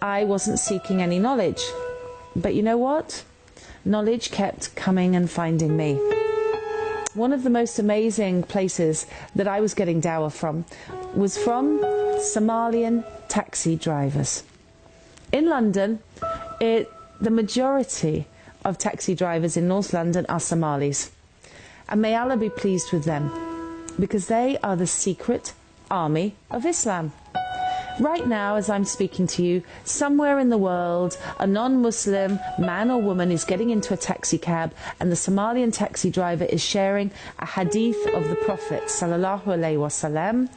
I wasn't seeking any knowledge. But you know what? Knowledge kept coming and finding me. One of the most amazing places that I was getting dawah from was from Somalian taxi drivers. In London, the majority of taxi drivers in North London are Somalis. And may Allah be pleased with them, because they are the secret army of Islam. Right now, as I'm speaking to you, somewhere in the world, a non-Muslim man or woman is getting into a taxi cab, and the Somalian taxi driver is sharing a hadith of the Prophet sallallahu alaihi wasallam,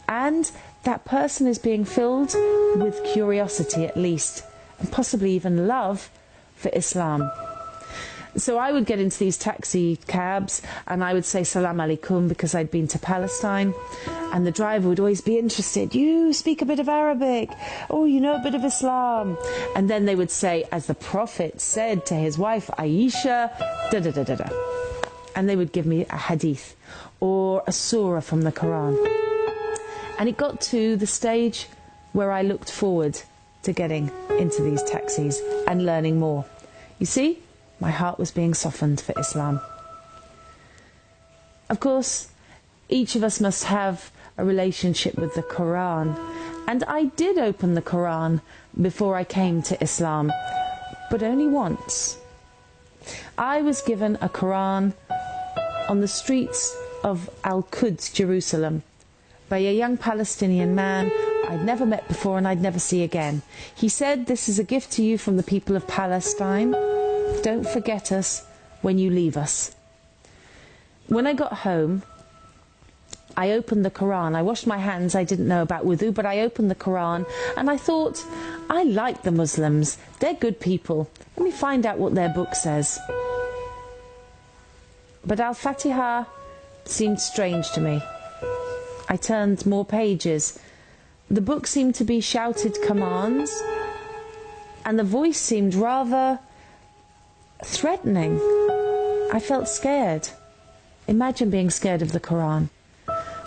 and that person is being filled with curiosity at least, and possibly even love for Islam. So I would get into these taxi cabs and I would say salam alaikum because I'd been to Palestine, and the driver would always be interested. You speak a bit of Arabic, oh, you know a bit of Islam. And then they would say, as the Prophet said to his wife Aisha, da da da da da. And they would give me a hadith or a surah from the Quran. And it got to the stage where I looked forward to getting into these taxis and learning more. You see, my heart was being softened for Islam. Of course, each of us must have a relationship with the Quran. And I did open the Quran before I came to Islam, but only once. I was given a Quran on the streets of Al-Quds, Jerusalem, by a young Palestinian man I'd never met before and I'd never see again. He said, "This is a gift to you from the people of Palestine. Don't forget us when you leave us." When I got home, I opened the Quran. I washed my hands. I didn't know about wudu, but I opened the Quran and I thought, I like the Muslims. They're good people. Let me find out what their book says. But Al-Fatiha seemed strange to me. I turned more pages. The book seemed to be shouted commands, and the voice seemed rather threatening. I felt scared. Imagine being scared of the Quran.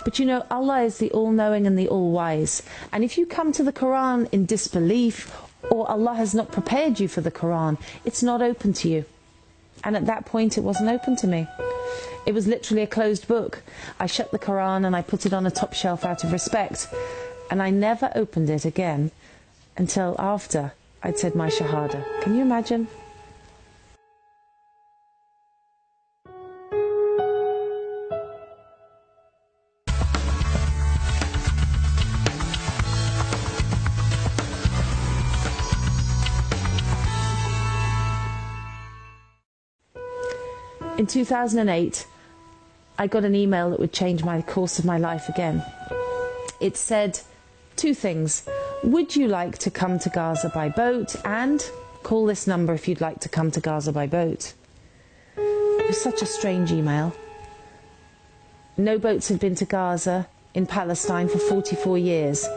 But you know, Allah is the all-knowing and the all-wise. And if you come to the Quran in disbelief, or Allah has not prepared you for the Quran, it's not open to you. And at that point, it wasn't open to me. It was literally a closed book. I shut the Quran and I put it on a top shelf out of respect. And I never opened it again until after I'd said my Shahada. Can you imagine? In 2008, I got an email that would change my course of my life again. It said two things. Would you like to come to Gaza by boat? And call this number if you'd like to come to Gaza by boat. It was such a strange email. No boats had been to Gaza in Palestine for 44 years,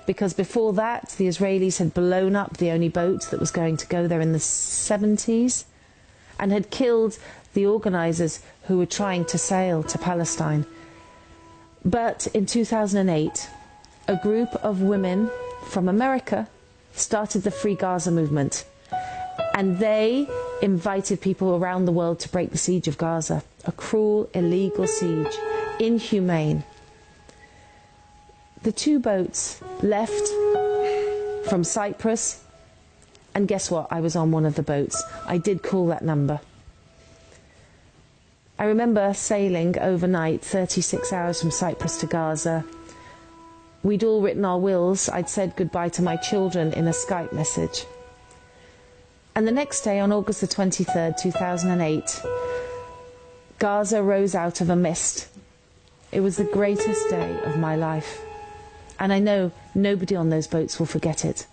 because before that the Israelis had blown up the only boat that was going to go there in the 70s and had killed the organisers who were trying to sail to Palestine. But in 2008, a group of women from America started the Free Gaza movement, and they invited people around the world to break the siege of Gaza. A cruel, illegal siege, inhumane. The two boats left from Cyprus, and guess what? I was on one of the boats. I did call that number. I remember sailing overnight, 36 hours from Cyprus to Gaza. We'd all written our wills. I'd said goodbye to my children in a Skype message. And the next day, on August the 23rd, 2008, Gaza rose out of a mist. It was the greatest day of my life. And I know nobody on those boats will forget it.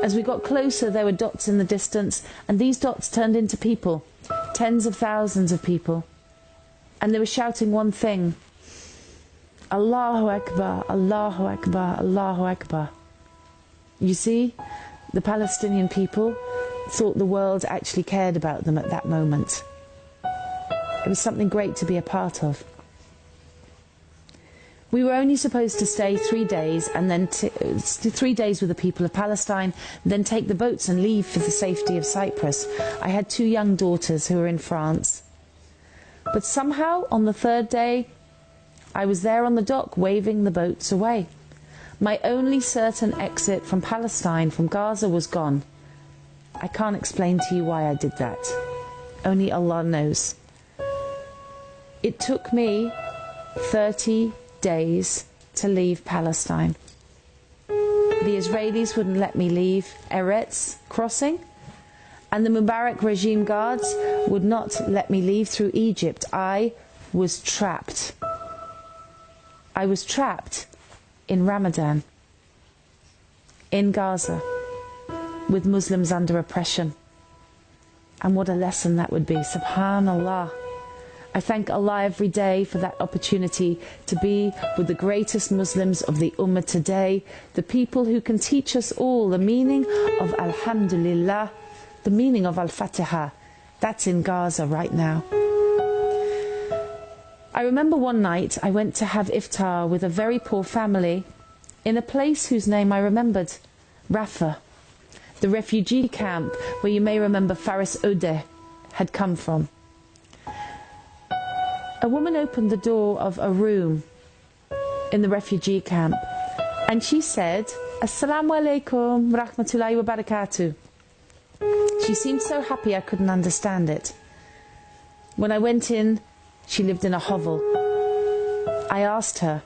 As we got closer, there were dots in the distance, and these dots turned into people. Tens of thousands of people. And they were shouting one thing. Allahu Akbar, Allahu Akbar, Allahu Akbar. You see, the Palestinian people thought the world actually cared about them at that moment. It was something great to be a part of. We were only supposed to stay 3 days, and then 3 days with the people of Palestine, then take the boats and leave for the safety of Cyprus. I had 2 young daughters who were in France. But somehow, on the 3rd day, I was there on the dock waving the boats away. My only certain exit from Palestine, from Gaza, was gone. I can't explain to you why I did that. Only Allah knows. It took me 30 days to leave Palestine. The Israelis wouldn't let me leave Eretz crossing, and the Mubarak regime guards would not let me leave through Egypt. I was trapped. I was trapped in Ramadan, in Gaza, with Muslims under oppression. And what a lesson that would be. Subhanallah. I thank Allah every day for that opportunity to be with the greatest Muslims of the Ummah today, the people who can teach us all the meaning of Alhamdulillah, the meaning of Al-Fatiha. That's in Gaza right now. I remember one night I went to have iftar with a very poor family in a place whose name I remembered, Rafah, the refugee camp where you may remember Faris Odeh had come from. A woman opened the door of a room in the refugee camp and she said, Assalamu alaikum rahmatullahi wa barakatuh. She seemed so happy I couldn't understand it. When I went in, she lived in a hovel. I asked her,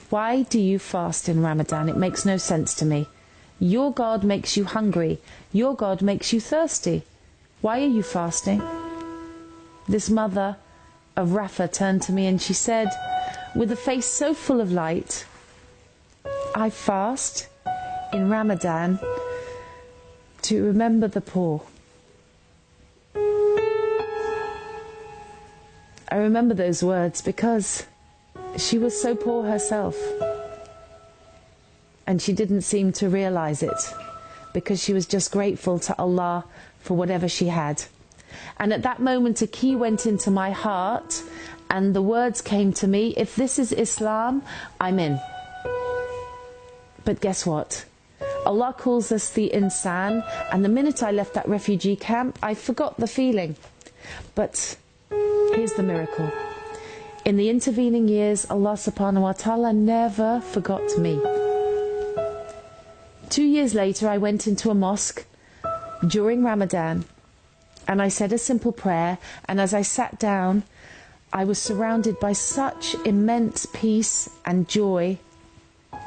why do you fast in Ramadan? It makes no sense to me. Your God makes you hungry. Your God makes you thirsty. Why are you fasting? This mother of Rafah turned to me and she said, with a face so full of light, I fast in Ramadan to remember the poor. I remember those words because she was so poor herself. And she didn't seem to realize it because she was just grateful to Allah for whatever she had. And at that moment a key went into my heart and the words came to me, if this is Islam, I'm in. But guess what? Allah calls us the insan, and the minute I left that refugee camp, I forgot the feeling. But here's the miracle. In the intervening years, Allah subhanahu wa ta'ala never forgot me. 2 years later, I went into a mosque during Ramadan and I said a simple prayer, and as I sat down, I was surrounded by such immense peace and joy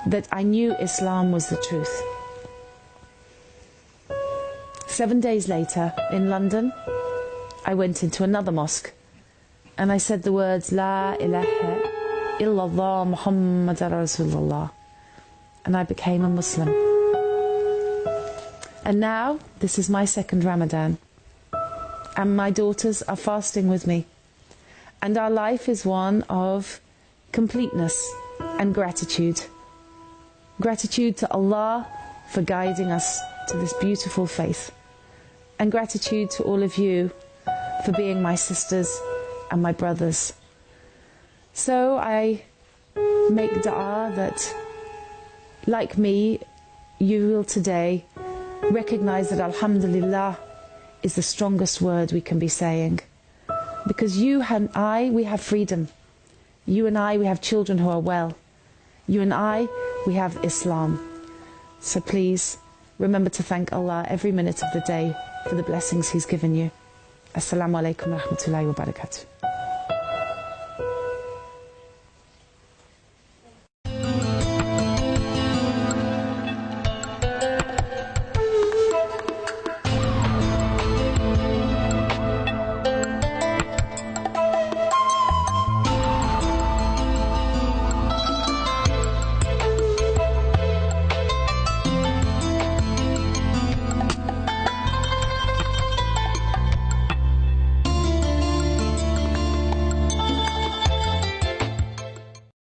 that I knew Islam was the truth. 7 days later, in London, I went into another mosque and I said the words, La ilaha illallah Muhammad Rasulullah, and I became a Muslim. And now, this is my 2nd Ramadan, and my daughters are fasting with me, and our life is one of completeness and gratitude. Gratitude to Allah for guiding us to this beautiful faith, and gratitude to all of you for being my sisters and my brothers. So I make dua that, like me, you will today recognize that Alhamdulillah is the strongest word we can be saying. Because you and I, we have freedom. You and I, we have children who are well. You and I, we have Islam. So please, remember to thank Allah every minute of the day for the blessings He's given you. Assalamu alaikum wa rahmatullahi wa barakatuh.